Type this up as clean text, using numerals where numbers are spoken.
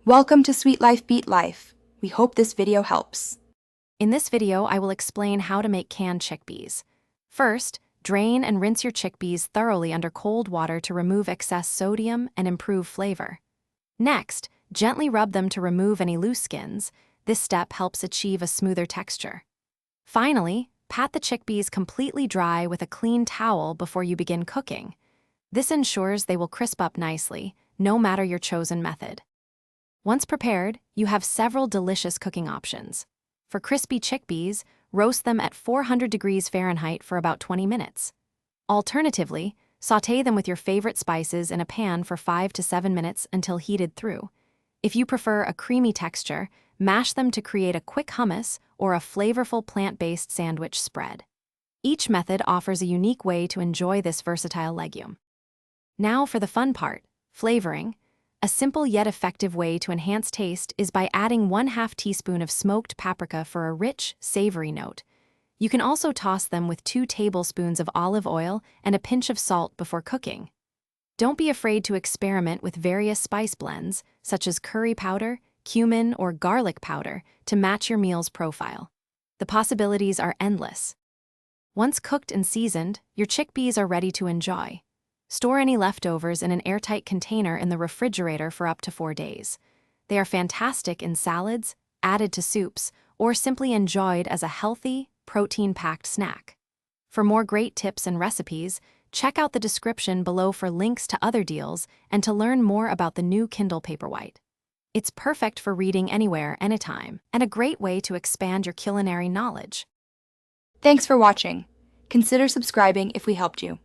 Welcome to Sweet Life Beat Life. We hope this video helps. In this video, I will explain how to make canned chickpeas. First, drain and rinse your chickpeas thoroughly under cold water to remove excess sodium and improve flavor. Next, gently rub them to remove any loose skins. This step helps achieve a smoother texture. Finally, pat the chickpeas completely dry with a clean towel before you begin cooking. This ensures they will crisp up nicely, no matter your chosen method. Once prepared, you have several delicious cooking options. For crispy chickpeas, roast them at 400 degrees Fahrenheit for about 20 minutes. Alternatively, sauté them with your favorite spices in a pan for 5 to 7 minutes until heated through. If you prefer a creamy texture, mash them to create a quick hummus or a flavorful plant-based sandwich spread. Each method offers a unique way to enjoy this versatile legume. Now for the fun part, flavoring. A simple yet effective way to enhance taste is by adding 1/2 teaspoon of smoked paprika for a rich, savory note. You can also toss them with 2 tablespoons of olive oil and a pinch of salt before cooking. Don't be afraid to experiment with various spice blends, such as curry powder, cumin, or garlic powder, to match your meal's profile. The possibilities are endless. Once cooked and seasoned, your chickpeas are ready to enjoy. Store any leftovers in an airtight container in the refrigerator for up to 4 days. They are fantastic in salads, added to soups, or simply enjoyed as a healthy, protein-packed snack. For more great tips and recipes, check out the description below for links to other deals and to learn more about the new Kindle Paperwhite. It's perfect for reading anywhere, anytime, and a great way to expand your culinary knowledge. Thanks for watching. Consider subscribing if we helped you.